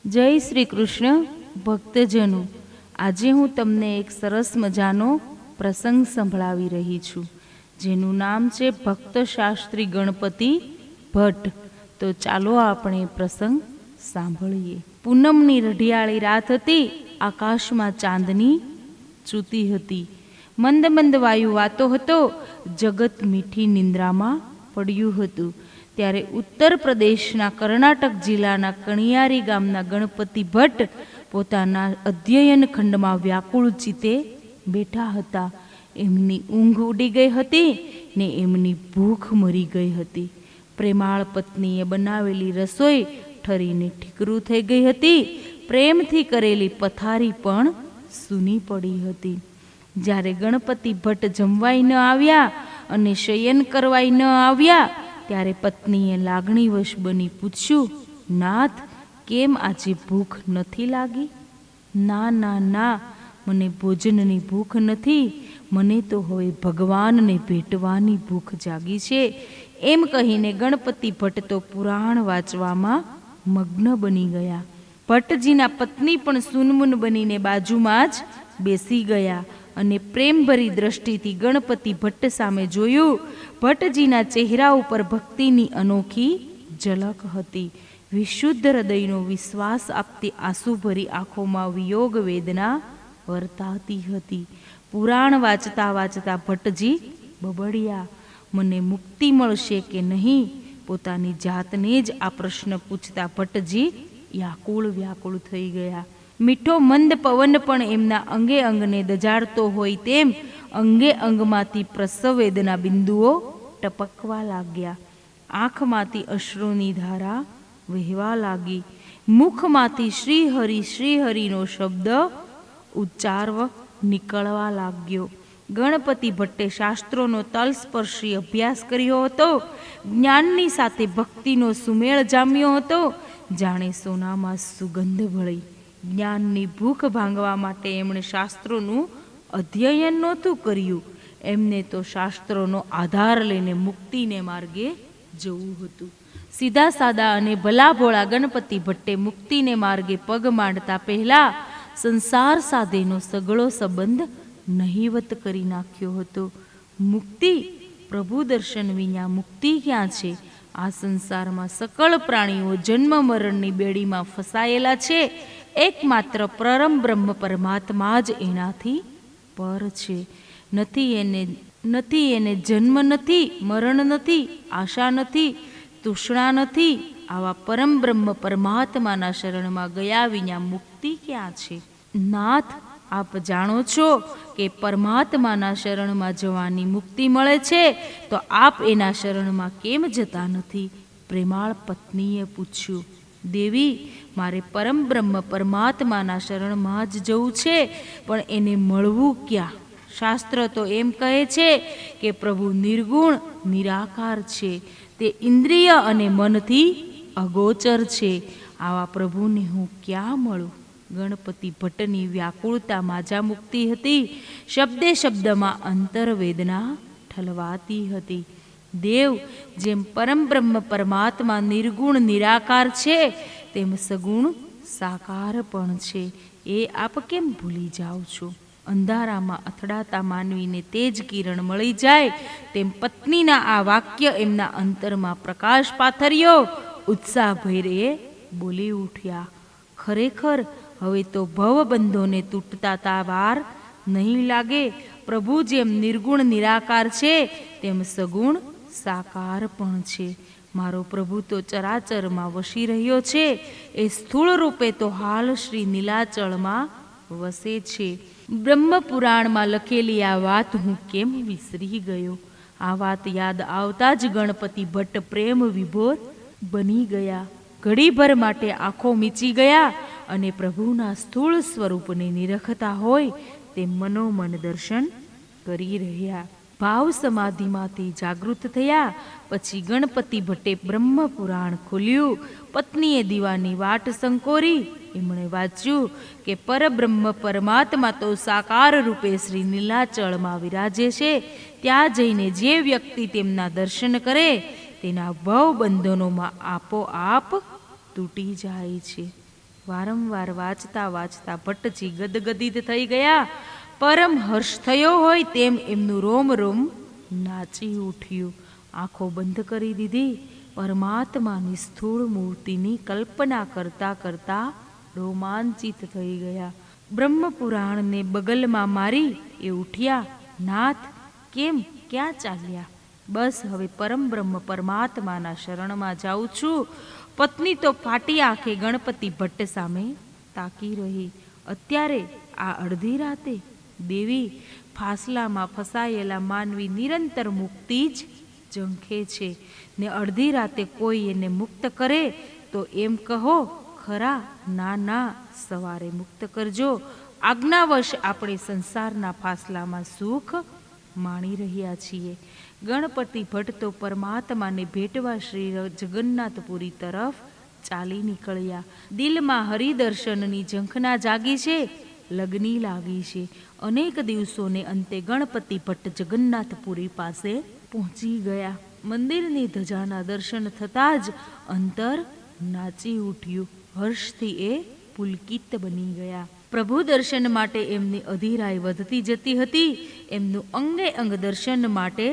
જય શ્રી કૃષ્ણ ભક્તજનો, આજે હું તમને એક સરસ મજાનો પ્રસંગ સંભળાવી રહી છું, જેનું નામ છે ભક્ત શાસ્ત્રી ગણપતિ ભટ્ટ. તો ચાલો આપણે પ્રસંગ સાંભળીએ. પૂનમની રઢિયાળી રાત હતી. આકાશમાં ચાંદની ચૂતી હતી. મંદ મંદ વાયુ વાતો હતો. જગત મીઠી નિંદ્રામાં પડ્યું હતું. ત્યારે ઉત્તર પ્રદેશના કર્ણાટક જિલ્લાના કણિયારી ગામના ગણપતિ ભટ્ટ પોતાના અધ્યયન ખંડમાં વ્યાકુળ ચિત્તે બેઠા હતા. એમની ઊંઘ ઉડી ગઈ હતી ને એમની ભૂખ મરી ગઈ હતી. પ્રેમાળ પત્નીએ બનાવેલી રસોઈ ઠરીને ઠીકરું થઈ ગઈ હતી. પ્રેમથી કરેલી પથારી પણ સૂની પડી હતી. જ્યારે ગણપતિ ભટ્ટ જમવાય ન આવ્યા અને શયન કરવાય ન આવ્યા, ત્યારે પત્નીએ લાગણીવશ બની પૂછ્યું, નાથ, કેમ આજે ભૂખ નથી લાગી? ના ના ના, મને ભોજનની ભૂખ નથી, મને તો હવે ભગવાનને ભેટવાની ભૂખ જાગી છે. એમ કહીને ગણપતિ ભટ્ટ તો પુરાણ વાંચવામાં મગ્ન બની ગયા. ભટ્ટજીના પત્ની પણ સુનમુન બનીને બાજુમાં જ બેસી ગયા અને પ્રેમભરી દ્રષ્ટિથી ગણપતિ ભટ્ટ સામે જોયું. ભટ્ટજીના ચહેરા ઉપર ભક્તિની અનોખી ઝલક હતી. વિશુદ્ધ હૃદયનો વિશ્વાસ આપતી આંસુભરી આંખોમાં વિયોગ વેદના વર્તાતી હતી. પુરાણ વાંચતા વાંચતા ભટ્ટજી બબડ્યા, મને મુક્તિ મળશે કે નહીં? પોતાની જાતને જ આ પ્રશ્ન પૂછતા ભટ્ટજી વ્યાકુળ થઈ ગયા. મીઠો મંદ પવન પણ એમના અંગે અંગને દજાડતો હોય તેમ અંગે અંગમાંથી પ્રસવ વેદના બિંદુઓ ટપકવા લાગ્યા. આંખમાંથી અશ્રુની ધારા વહેવા લાગી. મુખમાંથી શ્રી હરિનો શબ્દ ઉચ્ચારવ નીકળવા લાગ્યો. ગણપતિ ભટ્ટે શાસ્ત્રોનો તલસ્પર્શી અભ્યાસ કર્યો હતો. જ્ઞાનની સાથે ભક્તિનો સુમેળ જામ્યો હતો. જાણે સોનામાં સુગંધ ભળી. જ્ઞાનની ભૂખ ભાંગવા માટે એમણે શાસ્ત્રોનું અધ્યયન નહોતું કર્યું. એમને તો શાસ્ત્રોનો આધાર લઈને મુક્તિને માર્ગે જવું હતું. સીધા સાદા અને ભલા ભોળા ગણપતિ ભટ્ટે મુક્તિને માર્ગે પગ માંડતા પહેલા સંસાર સાથેનો સઘળો સંબંધ નહિવત કરી નાખ્યો હતો. મુક્તિ, પ્રભુ દર્શન વિના મુક્તિ ક્યાં છે? આ સંસારમાં સકળ પ્રાણીઓ જન્મ મરણની બેડીમાં ફસાયેલા છે. એકમાત્ર પરમ બ્રહ્મ પરમાત્મા જ એનાથી પર છે. નથી એને જન્મ નથી, મરણ નથી, આશા નથી, તૃષ્ણા નથી. આવા પરમ બ્રહ્મ પરમાત્માના શરણમાં ગયા વિના મુક્તિ ક્યાં છે? નાથ, આપ જાણો છો કે પરમાત્માના શરણમાં જવાની મુક્તિ મળે છે, તો આપ એના શરણમાં કેમ જતા નથી? પ્રેમાળ પત્નીએ પૂછ્યું. દેવી, મારે પરમ બ્રહ્મ પરમાત્માના શરણમાં જ જવું છે, પણ એને મળવું ક્યાં? શાસ્ત્ર તો એમ કહે છે કે પ્રભુ નિર્ગુણ નિરાકાર છે. તે ઇન્દ્રિય અને મનથી અગોચર છે. આવા પ્રભુને હું ક્યાં મળું? ગણપતિ ભટ્ટની વ્યાકુળતા માજા મુક્તિ હતી. શબ્દે શબ્દમાં અંતરવેદના ઠલવાતી હતી. દેવ, જેમ પરમ બ્રહ્મ પરમાત્મા નિર્ગુણ નિરાકાર છે, તેમ સગુણ સાકાર પણ છે. એ આપ કેમ ભૂલી જાઓ છો? અંધારામાં અથડાતા માનવીને તેજ કિરણ મળી જાય તેમ પત્નીના આ વાક્ય એમના અંતરમાં પ્રકાશ પાથર્યો. ઉત્સાહભેરે બોલી ઉઠ્યા, ખરેખર હવે તો ભવબંધોને તૂટતા વાર નહીં લાગે. પ્રભુ જેમ નિર્ગુણ નિરાકાર છે, તેમ સગુણ સાકાર પણ છે. મારો પ્રભુ તો ચરાચરમાં વસી રહ્યો છે. એ સ્થૂળ રૂપે તો હાલ શ્રી નીલાચળમાં વસે છે. બ્રહ્મ પુરાણમાં લખેલી આ વાત હું કેમ વિસરી ગયો? આ વાત યાદ આવતા જ ગણપતિ ભટ્ટ પ્રેમ વિભોર બની ગયા. ઘડીભર માટે આંખો મીચી ગયા અને પ્રભુના સ્થૂળ સ્વરૂપને નિરખતા હોય તે મનોમન દર્શન કરી રહ્યા. ભાવ સમાધિમાંથી જાગૃત થયા પછી ગણપતિ ભટ્ટે બ્રહ્મ પુરાણ ખોલ્યું. પત્નીએ દીવાની વાટ સંકોરી. એમણે વાંચ્યું કે પરબ્રહ્મ પરમાત્મા તો સાકાર રૂપે શ્રી નીલાચળમાં વિરાજે છે. ત્યાં જઈને જે વ્યક્તિ તેમના દર્શન કરે તેના ભવ બંધનોમાં આપોઆપ તૂટી જાય છે. વારંવાર વાંચતા વાંચતા ભટ્ટજી ગદગદિત થઈ ગયા. પરમ હર્ષ થયો હોય તેમ એમનું રોમ રોમ નાચી ઉઠ્યું. આંખો બંધ કરી દીધી. પરમાત્માની સ્થૂળ મૂર્તિની કલ્પના કરતા કરતા રોમાંચિત થઈ ગયા. બ્રહ્મપુરાણને બગલમાં મારી એ ઉઠ્યા. નાથ, કેમ, ક્યાં ચાલ્યા? બસ હવે પરમ બ્રહ્મ પરમાત્માના શરણમાં જાઉં છું. પત્ની તો ફાટી આંખે ગણપતિ ભટ્ટ સામે તાકી રહી. અત્યારે આ અડધી રાતે દેવી, ફાસલામાં ફસાયેલા માનવી નિરંતર મુક્તિ જ ઝંખે છે ને અડધી રાતે કોઈ એને મુક્ત કરે તો એમ કહો ખરા? ના ના, સવારે મુક્ત કરજો. આજ્ઞાવશ આપણે સંસારના ફાસલામાં સુખ માણી રહ્યા છીએ. ગણપતિ ભટ્ટ તો પરમાત્માને ભેટવા શ્રી જગન્નાથપુરી તરફ ચાલી નીકળ્યા. દિલમાં હરિદર્શનની ઝંખના જાગી છે, લગ્ની લાગી છે. અનેક દિવસોને અંતે ગણપતિ ભટ્ટ જગન્નાથપુરી પાસે પહોંચી ગયા. મંદિરની ધજાના દર્શન થતાં જ અંતર નાચી ઉઠ્યું. હર્ષથી એ પુલકિત બની ગયા. પ્રભુ દર્શન માટે એમની અધીરાઈ વધતી જતી હતી. એમનું અંગે અંગ દર્શન માટે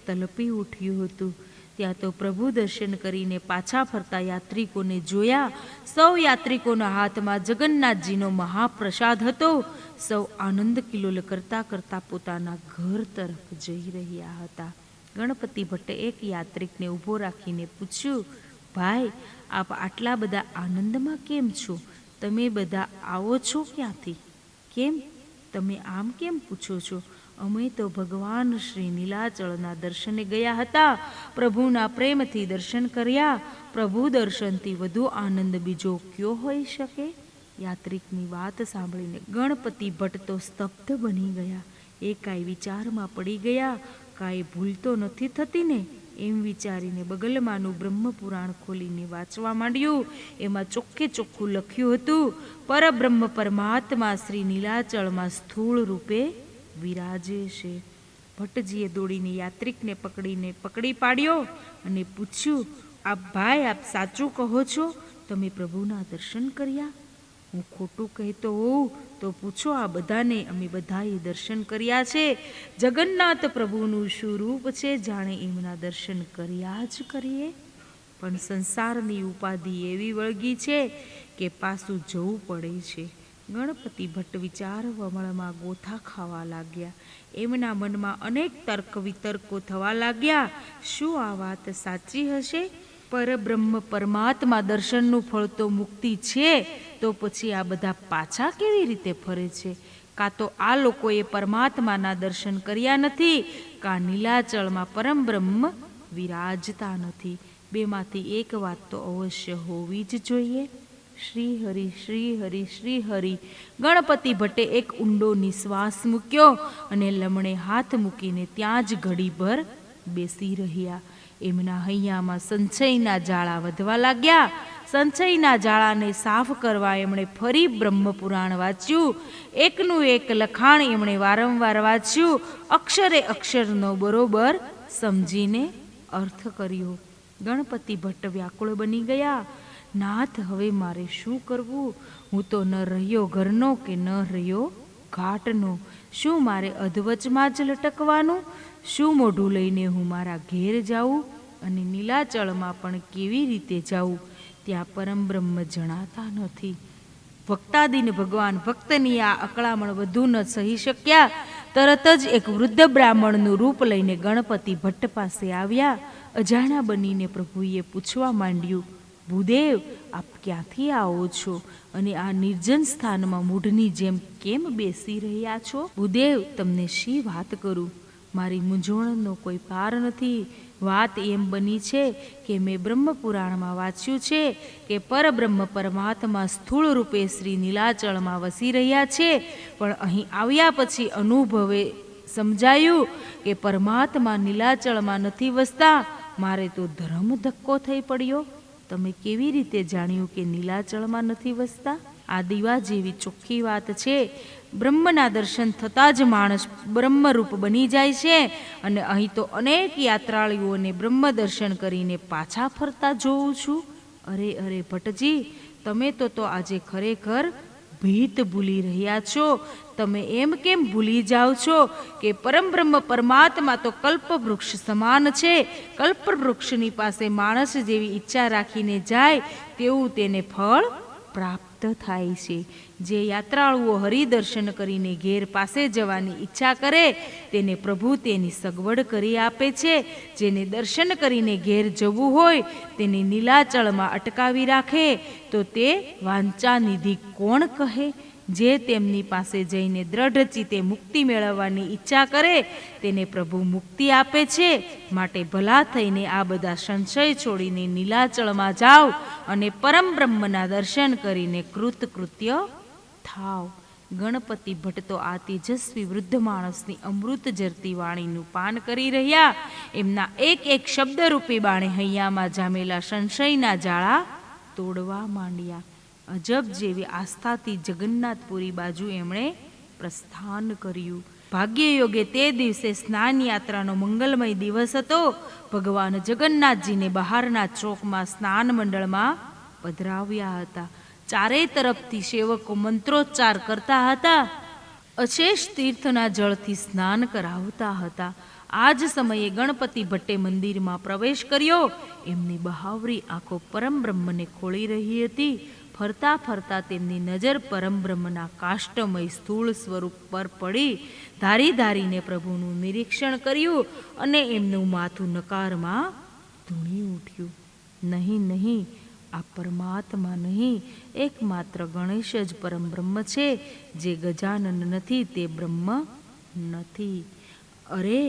તલપી ઉઠ્યું હતું. ત્યાં તો પ્રભુ દર્શન કરીને પાછા ફરતા યાત્રિકોને જોયા. સૌ યાત્રિકોના હાથમાં જગન્નાથજીનો મહાપ્રસાદ હતો. સૌ આનંદ કિલોલ કરતા કરતા પોતાના ઘર તરફ જઈ રહ્યા હતા. ગણપતિ ભટ્ટે એક યાત્રિકને ઊભો રાખીને પૂછ્યું, ભાઈ, આપ આટલા બધા આનંદમાં કેમ છો? તમે બધા આવો છો ક્યાંથી? કેમ તમે આમ કેમ પૂછો છો? અમે તો ભગવાન શ્રી નીલાચળના દર્શને ગયા હતા. પ્રભુના પ્રેમથી દર્શન કર્યા. પ્રભુ દર્શનથી વધુ આનંદ બીજો કયો હોઈ શકે? યાત્રિકની વાત સાંભળીને ગણપતિ ભટ્ટ તો સ્તબ્ધ બની ગયા. એ કાંઈ વિચારમાં પડી ગયા. કાંઈ ભૂલ તો નથી થતી ને? એમ વિચારીને બગલમાંનું બ્રહ્મપુરાણ ખોલીને વાંચવા માંડ્યું. એમાં ચોખ્ખે ચોખ્ખું લખ્યું હતું, પરબ્રહ્મ પરમાત્મા શ્રી નીલાચળમાં સ્થૂળ રૂપે વિરાજે છે. ભટ્ટજીએ દોડીને યાત્રિકને પકડી પાડ્યો અને પૂછ્યું, આપ ભાઈ, આપ સાચું કહો છો? તમે પ્રભુના દર્શન કર્યા? હું ખોટું કહેતો હોઉં તો પૂછો આ બધાને. અમે બધાએ દર્શન કર્યા છે. જગન્નાથ પ્રભુનું શું રૂપ છે, જાણે એમના દર્શન કર્યા જ કરીએ. પણ સંસારની ઉપાધિ એવી વળગી છે કે પાછું જવું પડે છે. ગણપતિ ભટ્ટ વિચાર વમળમાં ગોથા ખાવા લાગ્યા. એમના મનમાં અનેક તર્ક વિતર્કો થવા લાગ્યા. શું આ વાત સાચી હશે? પરબ્રહ્મ પરમાત્મા દર્શનનું ફળ તો મુક્તિ છે, તો પછી આ બધા પાછા કેવી રીતે ફરે છે? કાં તો આ લોકોએ પરમાત્માના દર્શન કર્યા નથી, કાં નીલાચળમાં પરમબ્રહ્મ વિરાજતા નથી. બેમાંથી એક વાત તો અવશ્ય હોવી જ જોઈએ. શ્રી હરિ, શ્રી હરિ, શ્રી હરિ. ગણપતિ ભટ્ટે એક ઊંડો નિશ્વાસ મૂક્યો અને લમણે હાથ મૂકીને ત્યાં જ ઘડીભર બેસી રહ્યા. એમના હૈયામાં સંચયના જાળા વધવા લાગ્યા. સંચયના જાળાને સાફ કરવા એમણે ફરી બ્રહ્મપુરાણ વાંચ્યું. એકનું એક લખાણ એમણે વારંવાર વાંચ્યું. અક્ષરે અક્ષરનો બરોબર સમજીને અર્થ કર્યો. ગણપતિ ભટ્ટ વ્યાકુળ બની ગયા. નાથ, હવે મારે શું કરવું? હું તો ન રહ્યો ઘરનો કે ન રહ્યો ઘાટનો. શું મારે અધવચમાં જ લટકવાનું? શું મોઢું લઈને હું મારા ઘેર જાઉં? અને નીલાચળમાં પણ કેવી રીતે જાઉં? ત્યાં પરમબ્રહ્મ જણાતા નથી. ભક્તાદિન ભગવાન ભક્તની આ અકળામણ વધુ ન સહી શક્યા. તરત જ એક વૃદ્ધ બ્રાહ્મણનું રૂપ લઈને ગણપતિ ભટ્ટ પાસે આવ્યા. અજાણ્યા બનીને પ્રભુએ પૂછવા માંડ્યું, ભૂદેવ, આપ ક્યાંથી આવો છો અને આ નિર્જન સ્થાનમાં મૂઢની જેમ કેમ બેસી રહ્યા છો? ભૂદેવ, તમને શી વાત કરું? મારી મૂંઝવણનો કોઈ પાર નથી. વાત એમ બની છે કે મેં બ્રહ્મપુરાણમાં વાંચ્યું છે કે પરબ્રહ્મ પરમાત્મા સ્થૂળ રૂપે શ્રી નીલાચળમાં વસી રહ્યા છે. પણ અહીં આવ્યા પછી અનુભવે સમજાયું કે પરમાત્મા નીલાચળમાં નથી વસતા. મારે તો ધર્મ ધક્કો થઈ પડ્યો. તમે કેવી રીતે જાણ્યું કે નીલાચળમાં નથી વસતા? આ દીવા જેવી ચોખ્ખી વાત છે. બ્રહ્મના દર્શન થતાં જ માણસ બ્રહ્મરૂપ બની જાય છે. અને અહીં તો અનેક યાત્રાળુઓને બ્રહ્મ દર્શન કરીને પાછા ફરતા જોઉં છું. અરે અરે ભટ્ટજી, તમે તો આજે ખરેખર ભીત ભૂલી રહ્યા છો. તમે એમ કેમ ભૂલી જાઓ છો કે પરમબ્રહ્મ પરમાત્મા તો કલ્પવૃક્ષ સમાન છે. કલ્પવૃક્ષની પાસે માણસ જેવી ઈચ્છા રાખીને જાય તેવું તેને ફળ પ્રાપ્ત થાય છે. જે યાત્રાળુઓ હરિદર્શન કરીને ઘેર પાસે જવાની ઈચ્છા કરે તેને પ્રભુ તેની સગવડ કરી આપે છે. જેને દર્શન કરીને ઘેર જવું હોય તેને નીલાચળમાં અટકાવી રાખે તો તે વાંચાનિધિ કોણ કહે? જે તેમની પાસે જઈને દ્રઢ ચિત્તે મુક્તિ મેળવવાની ઈચ્છા કરે તેને પ્રભુ મુક્તિ આપે છે. માટે ભલા થઈને આ બધા સંશય છોડીને નીલાચળમાં જાઓ અને પરમ બ્રહ્મના દર્શન કરીને કૃતકૃત્ય થાવ. ગણપતિ ભટ્ટ તો આ તેજસ્વી વૃદ્ધ માણસની અમૃત જરતી વાણીનું પાન કરી રહ્યા. એમના એક એક શબ્દરૂપી બાણે હૈયામાં જામેલા સંશયના જાળા તોડવા માંડ્યા. અજબ જેવી આસ્થાથી જગન્નાથપુરી બાજુ એમણે પ્રસ્થાન કર્યું. ભાગ્યયોગે તે દિવસે સ્નાન યાત્રાનો મંગલમય દિવસ હતો. ભગવાન જગન્નાથજીને બહારના ચોકમાં સ્નાન મંડળમાં પધરાવ્યા હતા. ચારેય તરફથી સેવકો મંત્રોચ્ચાર કરતા હતા, અશેષ તીર્થના જળથી સ્નાન કરાવતા હતા. આ જ સમયે ગણપતિ ભટ્ટે મંદિરમાં પ્રવેશ કર્યો. એમની બહાવરી આંખો પરમબ્રહ્મને ખોળી રહી હતી. ફરતા ફરતા તેમની નજર પરમબ્રહ્મના કાષ્ટમય સ્થૂળ સ્વરૂપ પર પડી. ધારી ધારીને પ્રભુનું નિરીક્ષણ કર્યું અને એમનું માથું નકારમાં ધૂણી ઉઠ્યું. નહીં નહીં, આ પરમાત્મા નહીં, એકમાત્ર ગણેશ જ પરમબ્રહ્મ છે. જે ગજાનન નથી તે બ્રહ્મ નથી. અરે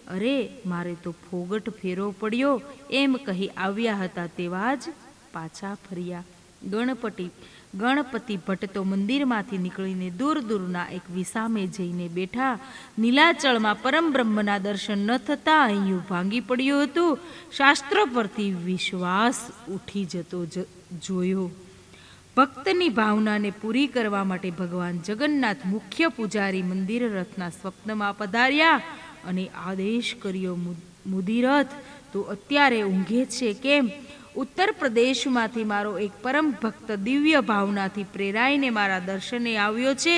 અરે, મારે તો ફોગટ ફેરો પડ્યો એમ કહી આવ્યા હતા તેવા જ પાછા ફર્યા. ગણપતિ ભટ્ટ તો મંદિરમાંથી નીકળીને દૂર દૂરના એક વિસામે જઈને બેઠા. નીલાચળમાં પરમબ્રહ્મના દર્શન ન થતાં અહીંયું ભાંગી પડ્યું હતું. શાસ્ત્રો પરથી વિશ્વાસ ઉઠી જતો જોયો. ભક્તની ભાવનાને પૂરી કરવા માટે ભગવાન જગન્નાથ મુખ્ય પૂજારી મંદિર રથના સ્વપ્નમાં પધાર્યા અને આદેશ કર્યો, મુદિરથ, તું અત્યારે ઊંઘે છે કેમ? ઉત્તર પ્રદેશમાંથી મારો એક પરમ ભક્ત દિવ્ય ભાવનાથી પ્રેરાઈને મારા દર્શને આવ્યો છે.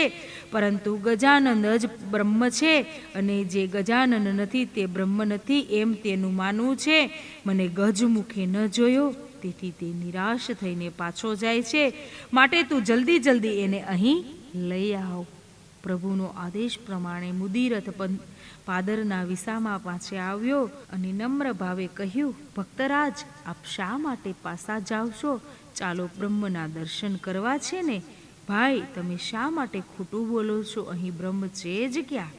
પરંતુ ગજાનંદ જ બ્રહ્મ છે અને જે ગજાનન નથી તે બ્રહ્મ નથી એમ તેનું માનવું છે. મને ગજમુખે ન જોયો તેથી તે નિરાશ થઈને પાછો જાય છે. માટે તું જલ્દી જલ્દી એને અહીં લઈ આવ. પ્રભુનો આદેશ પ્રમાણે મુદિરથ પાદરના વિસામાં પાસે આવ્યો અને નમ્ર ભાવે કહ્યું, ભક્તરાજ, આપ શા માટે પાછા જાવ છો? ચાલો, બ્રહ્મના દર્શન કરવા છે ને. ભાઈ, તમે શા માટે ખોટું બોલો છો? અહીં બ્રહ્મ છે જ ક્યાં?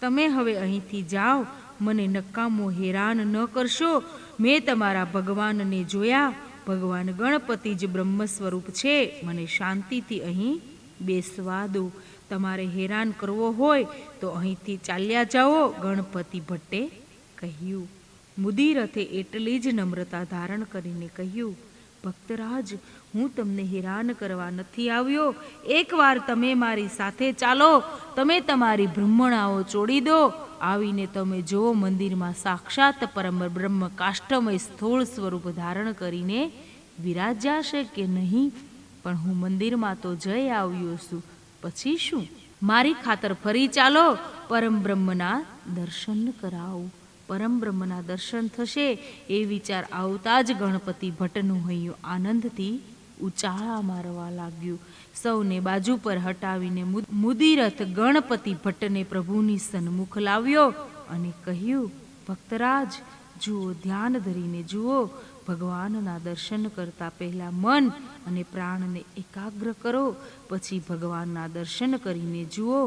તમે હવે અહીંથી જાઓ, મને નકામો હેરાન ન કરશો. મેં તમારા ભગવાનને જોયા. ભગવાન ગણપતિ જ બ્રહ્મ સ્વરૂપ છે. મને શાંતિથી અહીં બેસવા દો. તમારે હેરાન કરવો હોય તો અહીંથી ચાલ્યા જાઓ, ગણપતિ ભટ્ટે કહ્યું. મુદિરથે એટલી જ નમ્રતા ધારણ કરીને કહ્યું, ભક્તરાજ, હું તમને હેરાન કરવા નથી આવ્યો. એકવાર તમે મારી સાથે ચાલો. તમે તમારી બ્રહ્મણાઓ છોડી દો. આવીને તમે જુઓ, મંદિરમાં સાક્ષાત પરમ બ્રહ્મ કાષ્ટમય સ્થૂળ સ્વરૂપ ધારણ કરીને વિરાજ્યા કે નહીં? પણ હું મંદિરમાં તો જઈ આવ્યો છું, પછી શું? મારી ખાતર ફરી ચાલો, પરમ બ્રહ્મના દર્શન કરાવું. પરમ બ્રહ્મના દર્શન થશે એ વિચાર આવતા જ ગણપતિ ભટ્ટનું હૈયું આનંદથી ઉચાળા મારવા લાગ્યું. સૌને બાજુ પર હટાવીને મુદિરથ ગણપતિ ભટ્ટને પ્રભુની સન્મુખ લાવ્યો અને કહ્યું, ભક્તરાજ, જુઓ, ધ્યાન ધરીને જુઓ. ભગવાનના દર્શન કરતા પહેલા મન અને પ્રાણને એકાગ્ર કરો. પછી ભગવાનના દર્શન કરીને જુઓ.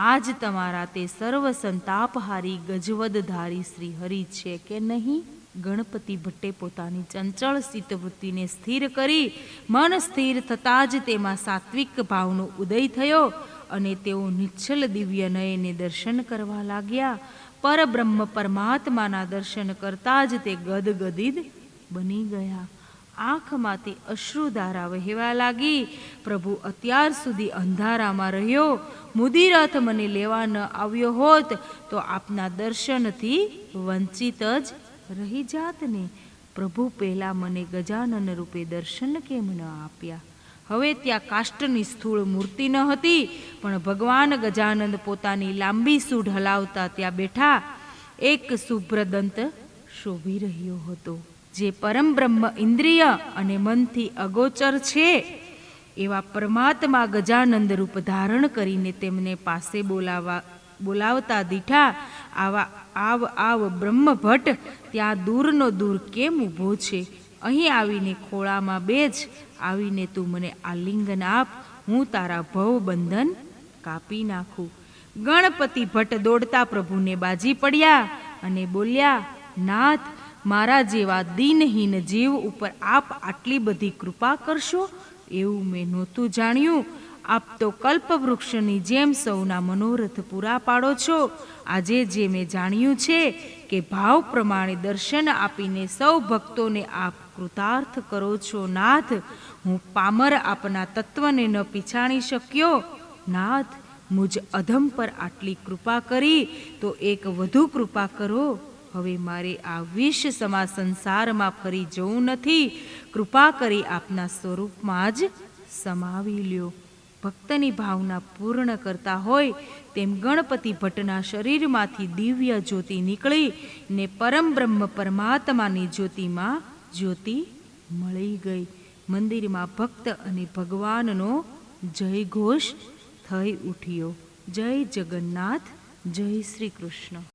આજ તમારા તે સર્વ સંતાપહારી ગજવદધારી શ્રી હરિ છે કે નહીં? ગણપતિ ભટ્ટે પોતાની ચંચળ ચિત્તવૃત્તિને સ્થિર કરી. મન સ્થિર થતાં જ તેમાં સાત્વિક ભાવનો ઉદય થયો અને તેઓ નિશ્ચલ દિવ્ય નયને દર્શન કરવા લાગ્યા. પરબ્રહ્મ પરમાત્માના દર્શન કરતાં જ તે ગદગદિત બની ગયા. આંખમાંથી અશ્રુધારા વહેવા લાગી. પ્રભુ અત્યાર સુધી અંધારામાં રહ્યો. મુદિરથ મને લેવા ન આવ્યો હોત તો આપના દર્શનથી વંચિત જ રહી જાત ને. પ્રભુ પહેલા મને ગજાનન રૂપે દર્શન કેમ ન આપ્યા? હવે ત્યાં કાષ્ટની સ્થૂળ મૂર્તિ ન હતી, પણ ભગવાન ગજાનંદ પોતાની લાંબી સૂઢ હલાવતા ત્યાં બેઠા એક શુભ્રદંત શોભી રહ્યો હતો, જે પરમ બ્રહ્મ ઇન્દ્રિય અને મનથી અગોચર છે. એવા પરમાત્મા ગજાનંદ રૂપ ધારણ કરીને તેમને પાસે બોલાવતા દીઠા, આવ બ્રહ્મભટ્ટ, ત્યાં દૂરનો દૂર કેમ ઊભો છે? અહીં આવીને ખોળામાં બેજ, આવીને તું મને આલિંગન આપ, હું તારા ભવબંધન કાપી નાખું. ગણપતિ ભટ્ટ દોડતા પ્રભુને બાજી પડ્યા અને બોલ્યા, નાથ, મારા જેવા દીનહીન જીવ ઉપર આપ આટલી બધી કૃપા કરશો એવું મેં નહોતું જાણ્યું. આપ તો કલ્પવૃક્ષની જેમ સૌના મનોરથ પૂરા પાડો છો. આજે જે મેં જાણ્યું છે કે ભાવ પ્રમાણે દર્શન આપીને સૌ ભક્તોને આપ કૃતાર્થ કરો છો. નાથ, હું પામર આપના તત્વને ન પીછાણી શક્યો. નાથ, મુજ અધમ પર આટલી કૃપા કરી તો એક વધુ કૃપા કરો. હવે મારે આ વિષ સમા સંસારમાં ફરી જવું નથી. કૃપા કરી આપના સ્વરૂપમાં જ સમાવી લ્યો. ભક્તની ભાવના પૂર્ણ કરતા હોય તેમ ગણપતિ ભટ્ટના શરીરમાંથી દિવ્ય જ્યોતિ નીકળી ને પરમ બ્રહ્મ પરમાત્માની જ્યોતિમાં જ્યોતિ મળી ગઈ. મંદિરમાં ભક્ત અને ભગવાનનો જય ઘોષ થઈ ઉઠ્યો. જય જગન્નાથ, જય શ્રી કૃષ્ણ.